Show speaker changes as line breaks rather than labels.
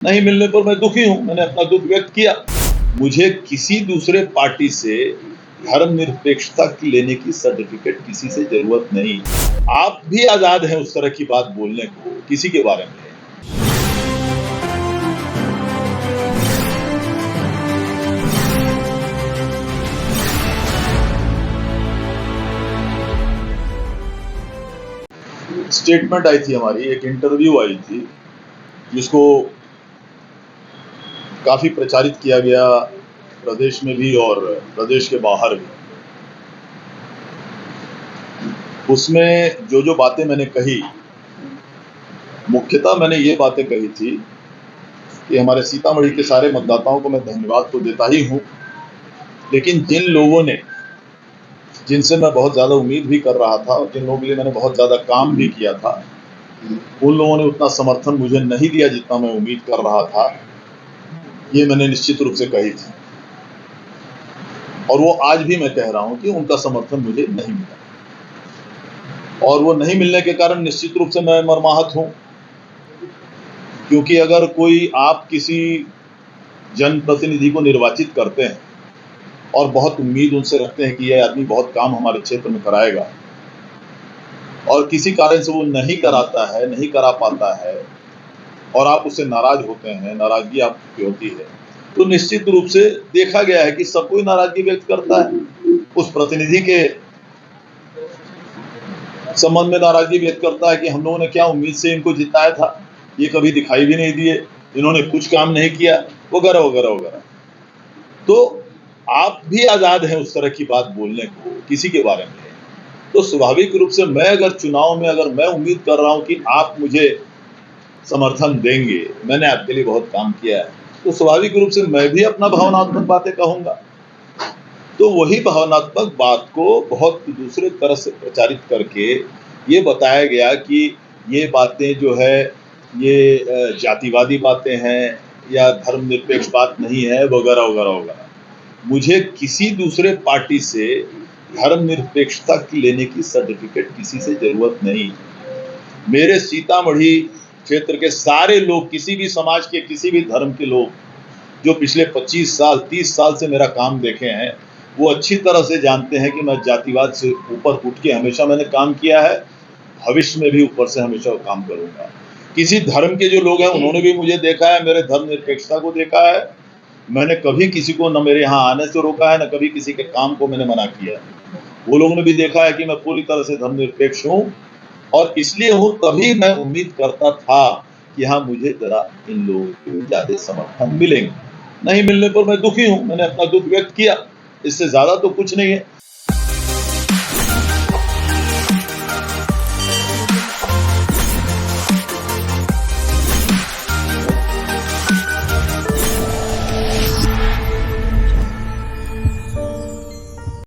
नहीं मिलने पर मैं दुखी हूं, मैंने अपना दुख व्यक्त किया। मुझे किसी दूसरे पार्टी से धर्मनिरपेक्षता की लेने की सर्टिफिकेट किसी से जरूरत नहीं। आप भी आजाद हैं उस तरह की बात बोलने को किसी के बारे में। स्टेटमेंट आई थी हमारी, एक इंटरव्यू आई थी जिसको काफी प्रचारित किया गया प्रदेश में भी और प्रदेश के बाहर भी। उसमें जो बातें मैंने कही, मुख्यतः मैंने ये बातें कही थी कि हमारे सीतामढ़ी के सारे मतदाताओं को मैं धन्यवाद तो देता ही हूं, लेकिन जिन लोगों ने, जिनसे मैं बहुत ज्यादा उम्मीद भी कर रहा था और जिन लोगों के लिए मैंने बहुत ज्यादा काम भी किया था, उन लोगों ने उतना समर्थन मुझे नहीं दिया जितना मैं उम्मीद कर रहा था। ये मैंने निश्चित रूप से कही थी और वो आज भी मैं कह रहा हूं कि उनका समर्थन मुझे नहीं मिला और वो नहीं मिलने के कारण निश्चित रूप से मैं मर्माहत हूं, क्योंकि अगर कोई आप किसी जनप्रतिनिधि को निर्वाचित करते हैं और बहुत उम्मीद उनसे रखते हैं कि यह आदमी बहुत काम हमारे क्षेत्र में कराएगा और किसी कारण से वो नहीं कराता है, नहीं करा पाता है और आप उससे नाराज होते हैं, नाराजगी आपकी होती है, तो निश्चित रूप से देखा गया है कि सब कोई नाराजगी व्यक्त करता है। उस प्रतिनिधि के संबंध में नाराजगी व्यक्त करता है कि हम लोगों ने क्या उम्मीद से इनको जिताया था, ये कभी दिखाई भी नहीं दिए, इन्होंने कुछ काम नहीं किया, वगैरह वगैरह वगैरह। तो आप भी आजाद हैं उस तरह की बात बोलने को किसी के बारे में। तो स्वाभाविक रूप से मैं अगर चुनाव में अगर मैं उम्मीद कर रहा हूं कि आप मुझे समर्थन देंगे, मैंने आपके लिए बहुत काम किया है, तो स्वाभाविक रूप से मैं भी अपना भावनात्मक बातें कहूंगा। तो वही भावनात्मक बात को बहुत दूसरे तरह से प्रचारित करके ये बताया गया कि ये बातें जो है ये जातिवादी बातें हैं या धर्मनिरपेक्ष बात नहीं है, वगैरह वगैरह वगैरह। मुझे किसी दूसरे पार्टी से धर्मनिरपेक्षता की लेने की सर्टिफिकेट किसी से जरूरत नहीं। मेरे सीतामढ़ी क्षेत्र के सारे लोग, किसी भी समाज के, किसी भी धर्म के लोग जो पिछले 25 साल 30 साल से मेरा काम देखे हैं, वो अच्छी तरह से जानते हैं कि मैं जातिवाद से ऊपर उठ के हमेशा मैंने काम किया है, भविष्य में भी ऊपर से हमेशा काम करूंगा। किसी धर्म के जो लोग हैं उन्होंने भी मुझे देखा है, मेरे धर्मनिरपेक्षता को देखा है। मैंने कभी किसी को न मेरे यहाँ आने से रोका है, न कभी किसी के काम को मैंने मना किया है। वो लोगों ने भी देखा है कि मैं पूरी तरह से धर्मनिरपेक्ष हूँ और इसलिए हूँ, तभी मैं उम्मीद करता था कि हाँ, मुझे जरा इन लोगों को ज्यादा समर्थन मिलेंगे। नहीं मिलने पर मैं दुखी हूं, मैंने अपना दुख व्यक्त किया, इससे ज्यादा तो कुछ नहीं है।